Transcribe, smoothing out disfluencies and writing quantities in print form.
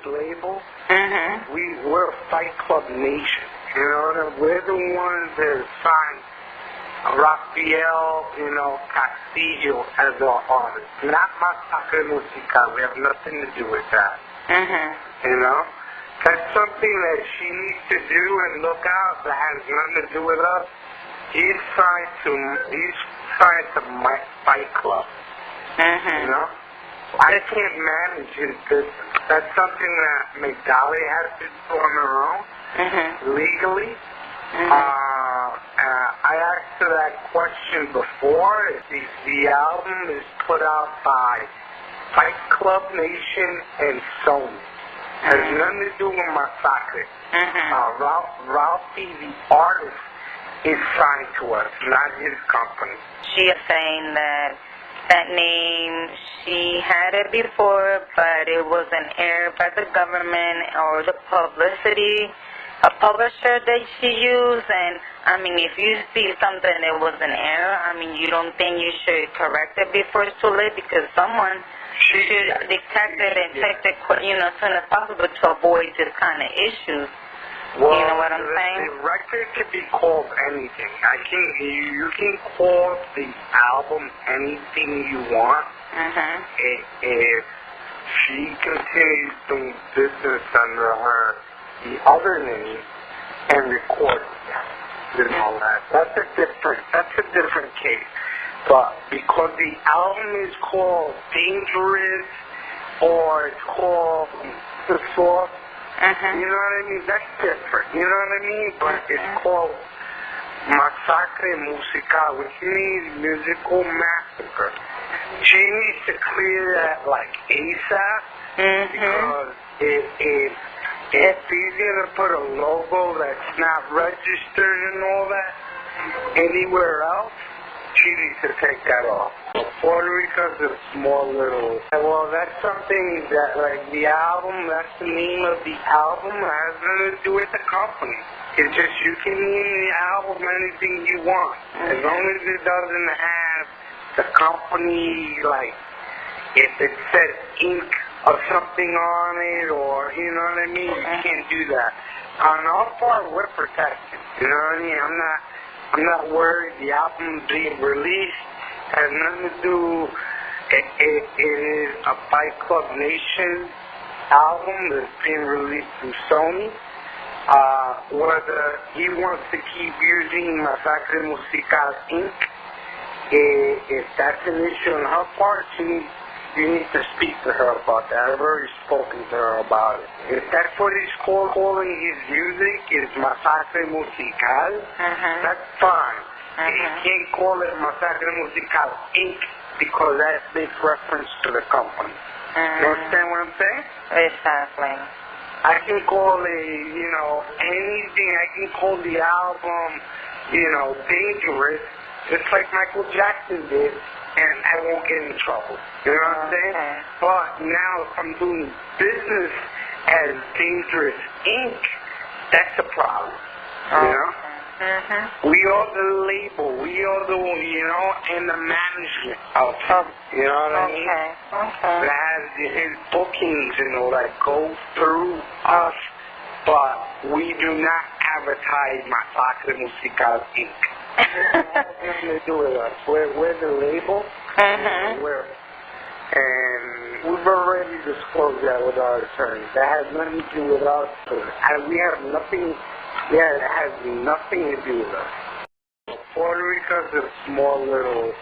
label, we're a Fight Club nation. You know, we're the ones that signed Rafael, Castillo as our artist. Not Masacre Musica. We have nothing to do with that. You know? That's something that she needs to do and look out. That has nothing to do with us. He's signed to my Fight Club. You know? I can't manage his business. That's something that McDowell has to do on her own, legally. I asked her that question before. The album is put out by Fight Club Nation and Sony. Has nothing to do with Masacre. Ralphie, the artist, is signed to us, not his company. She is saying that name, she had it before, but it was an error by the government or the publicity, a publisher that she used. And I mean, if you see something that was an error, I mean, you don't think you should correct it before it's too late, because someone should detect it and check it, as soon as possible to avoid this kind of issues. Well, you know what I'm saying? The record could be called anything. You can call the album anything you want. If she continues doing business under the other name and record it and all that, that's a different case. But because the album is called Dangerous or it's called The Source, you know what I mean? That's different. You know what I mean? But it's called Masacre Musica, which means musical massacre. She needs to clear that like ASAP, because if he's gonna put a logo that's not registered and all that anywhere else, she needs to take that off. Puerto Rico's a small little... Well, that's something that, like, the album, that's the name of the album. It has nothing to do with the company. It's just you can name the album anything you want. As long as it doesn't have the company, like, if it says ink or something on it, or, you know what I mean? You can't do that. On our part, we're protected. You know what I mean? I'm not worried. The album being released has nothing to do. It is a Fight Club Nation album that's being released through Sony. Whether he wants to keep using Masacre Musica's ink, if that's an issue on her part, you need to speak to her about that. I've already spoken to her about it. If that's what he's calling his music, is Masacre Musical, that's fine. He can't call it Masacre Musical Inc. because that makes reference to the company. You understand what I'm saying? Exactly. I can call it, anything. I can call the album, Dangerous, just like Michael Jackson did, and I won't get in trouble. You know what I'm saying? But now if I'm doing business as Dangerous Inc., that's a problem. You know? We are the label. We are the, and the management of it. You know what I mean? That has his bookings and all that go through us, but we do not advertise Masacre Musical Inc. Nothing to do with us. We're the label. And we've already disclosed that with our attorney. That has nothing to do with us. And we have nothing. Yeah, it has nothing to do with us. Puerto Rico's a small little